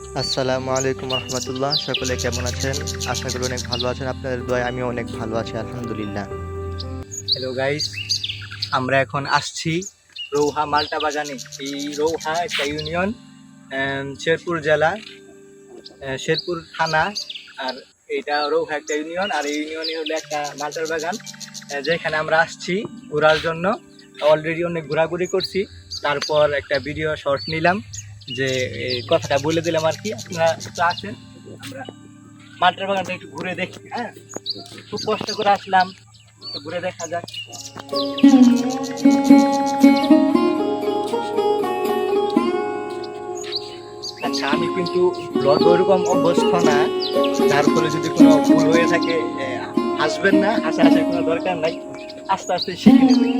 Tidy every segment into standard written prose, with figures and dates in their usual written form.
আসসালামু আলাইকুম রহমতুল্লাহ। সকলে কেমন আছেন? আশা করি অনেক ভালো আছেন। আপনাদের দোয়ায় আমিও অনেক ভালো আছি, আলহামদুলিল্লাহ। হ্যালো গাইস, আমরা এখন আসছি রৌহা মাল্টা বাগানে। এই রৌহা একটা ইউনিয়ন, শেরপুর জেলা, শেরপুর থানা। আর এইটা রৌহা একটা ইউনিয়ন, আর এই ইউনিয়নে হলো একটা মাল্টার বাগান, যেখানে আমরা আসছি ঘোরার জন্য। অলরেডি অনেক ঘোরাঘুরি করছি, তারপর একটা ভিডিও শর্ট নিলাম, যে এই কথাটা বলে দিলাম আর কি। আপনারা একটু আসেন, আমরা মাল্টার বাগানটা একটু ঘুরে দেখি। হ্যাঁ, খুব কষ্ট করে আসলাম, একটু ঘুরে দেখা যাক। আচ্ছা, আমি কিন্তু ব্লগ ওইরকম অভ্যস্ত না, যার ফলে যদি কোনো ভুল হয়ে থাকে হাসবেন না, হাসাহাসির কোনো দরকার নাই, আস্তে আস্তে শিখে নেবেন।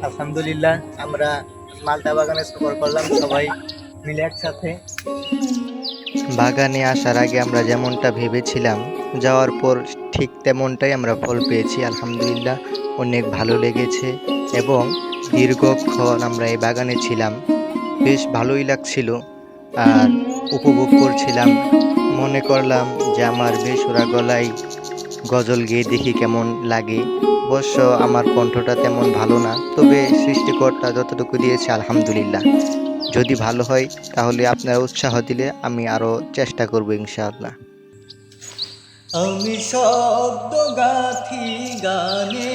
আলহামদুলিল্লাহ, আমরা মালটা বাগানে সফর করলাম সবাই মিলে একসাথে। বাগানে আসার আগে আমরা যেমনটা ভেবেছিলাম, যাওয়ার পর ঠিক তেমনটাই আমরা ফল পেয়েছি, আলহামদুলিল্লাহ। অনেক ভালো লেগেছে এবং দীর্ঘক্ষণ আমরা এই বাগানে ছিলাম, বেশ ভালোই লাগছিল আর উপভোগ করছিলাম। মনে করলাম যে আমার বেসুরা গলায় গজল গেয়ে দেখি কেমন লাগে। অবশ্য আমার কণ্ঠটা তেমন ভালো না, তবে সৃষ্টিকর্তা যতটুকু দিয়েছে আলহামদুলিল্লাহ। যদি ভালো হয় তাহলে আপনারা উৎসাহ দিলে আমি আরও চেষ্টা করব ইনশাআল্লাহ। আমি শব্দ গাথি গানে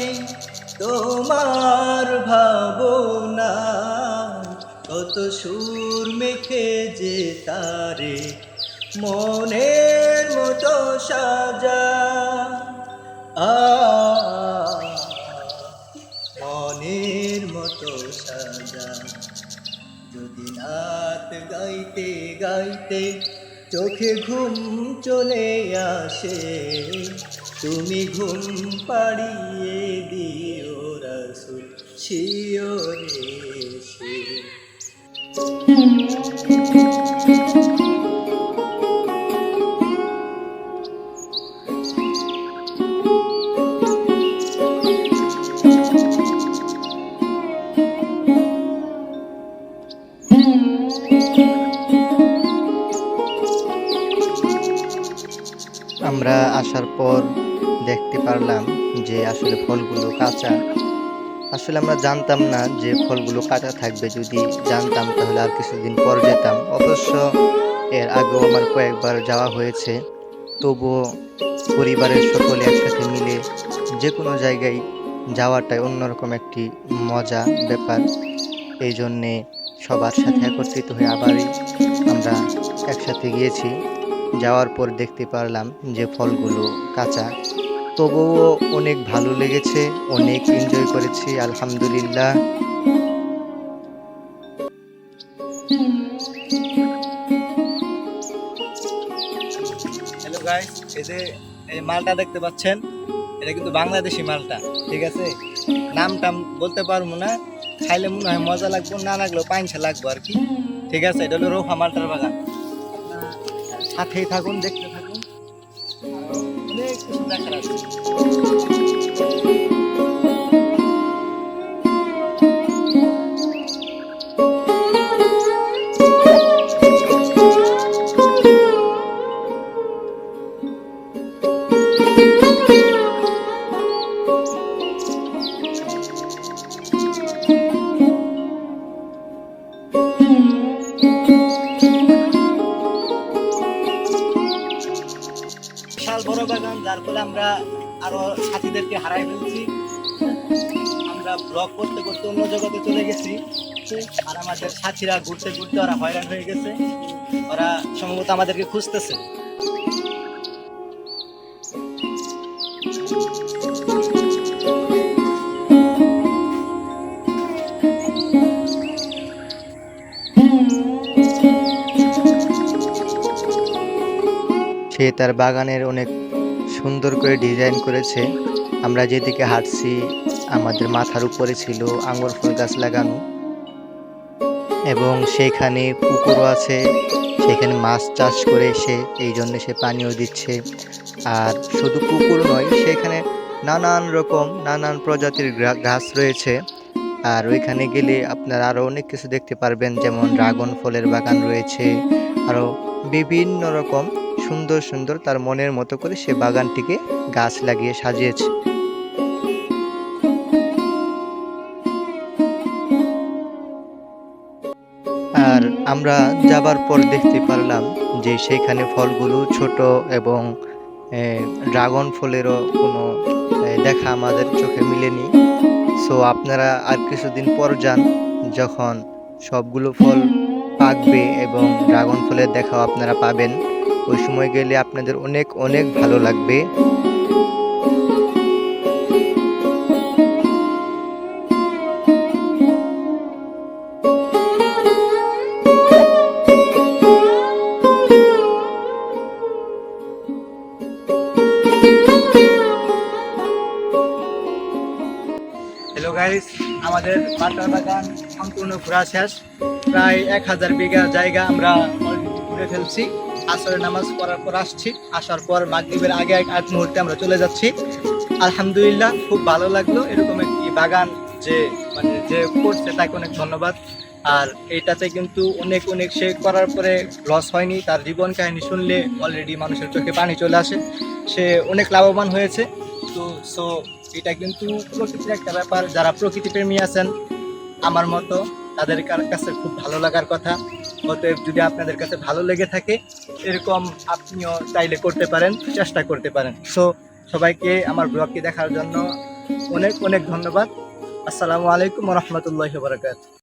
তোমার ভাবনা, কত সুর মেখে যে তারে মনের মতো সাজা। মনের মতো সাজা, যদি রাত গাইতে গাইতে চোখে ঘুম চলে আসে, তুমি ঘুম পাড়িয়ে দিও রাসূল শিয়রে এসে। আমরা আসার পর দেখতে পারলাম যে আসলে ফলগুলো কাঁচা। আসলে আমরা জানতাম না যে ফলগুলো কাঁচা থাকবে, যদি জানতাম তাহলে আর কিছুদিন পর যেতাম। অবশ্য এর আগেও আমার কয়েকবার যাওয়া হয়েছে, তবুও পরিবারের সকলে একসাথে মিলে যে কোনো জায়গায় যাওয়াটাই অন্যরকম একটি মজা ব্যাপার। এই জন্যে সবার সাথে একত্রিত হয়ে আবারই আমরা একসাথে গিয়েছি। যাওয়ার পর দেখতে পারলাম যে ফলগুলো কাঁচা, তবুও অনেক ভালো লেগেছে, অনেক এনজয় করেছি, আলহামদুলিল্লাহ। হ্যালো গাইস, এই যে এই মালটা দেখতে পাচ্ছেন, এটা কিন্তু বাংলাদেশি মালটা, ঠিক আছে? নাম টাম বলতে পারবো না, খাইলে মনে হয় মজা লাগবে, না লাগলেও পাইনছা লাগবো আর কি, ঠিক আছে? এটা হলো রৌহা মালটার বাগান। সাথেই থাকুন, দেখতে থাকুন, অনেক কিছু দেখার আছে। বিশাল বড় বাগান, যার ফলে আমরা আরো সাথীদেরকে হারাই ফেলছি। আমরা ব্লগ করতে করতে অন্য জগতে চলে গেছি, আর আমাদের সাথীরা ঘুরতে ঘুরতে ওরা হয়রান হয়ে গেছে, ওরা সম্ভবত আমাদেরকে খুঁজতেছে। সে তার বাগানের অনেক সুন্দর করে ডিজাইন করেছে, আমরা যেদিকে হাঁটছি আমাদের মাথার উপরে ছিল আঙ্গুর ফল গাছ লাগানো, এবং সেইখানে পুকুরও আছে, সেখানে মাছ চাষ করে সে এই জন্য সে পানিও দিচ্ছে। আর শুধু পুকুর নয়, সেখানে নানান প্রজাতির গাছ রয়েছে। আর ওইখানে গেলে আপনারা আরও অনেক কিছু দেখতে পারবেন, যেমন ড্রাগন ফলের বাগান রয়েছে, আরও বিভিন্ন রকম সুন্দর সুন্দর তার মনের মতো করে সে বাগানটিকে গাছ লাগিয়ে সাজিয়েছে। আর আমরা যাবার পর দেখতে পারলাম যে সেখানে ফলগুলো ছোট, এবং ড্রাগন ফলেরও কোনো দেখা আমাদের চোখে মিলেনি। সো আপনারা আর কিছুদিন পর যান, যখন সবগুলো ফল পাকবে এবং ড্রাগন ফলের দেখাও আপনারা পাবেন। ওই সময় গেলে আপনাদের অনেক অনেক ভালো লাগবে। হ্যালো গাইস, আমাদের মালটার বাগান সম্পূর্ণ ঘোরা শেষ। প্রায় 1000 বিঘা জায়গা আমরা অলরেডি ঘুরে ফেলছি। আসরের নামাজ পড়ার পর আসছি, আসার পর মাগরিবের আগে এক মুহূর্তে আমরা চলে যাচ্ছি। আলহামদুলিল্লাহ, খুব ভালো লাগলো এরকম একটি বাগান যে করছে তাকে অনেক ধন্যবাদ। আর এইটাতে কিন্তু অনেক সে করার পরে লস হয়নি। তার জীবন কাহিনী শুনলে অলরেডি মানুষের চোখে পানি চলে আসে। সে অনেক লাভবান হয়েছে। সো এটা কিন্তু প্রকৃতির একটা ব্যাপার। যারা প্রকৃতি প্রেমী আছেন আমার মতো, তাদের কাছে খুব ভালো লাগার কথা। অতএব যদি আপনাদের কাছে ভালো লেগে থাকে, এরকম আপনিও চাইলে করতে পারেন, চেষ্টা করতে পারেন। সো সবাইকে আমার ব্লগটি দেখার জন্য অনেক ধন্যবাদ। আসসালামু আলাইকুম ওয়া রাহমাতুল্লাহি ওয়া বারাকাতুহু।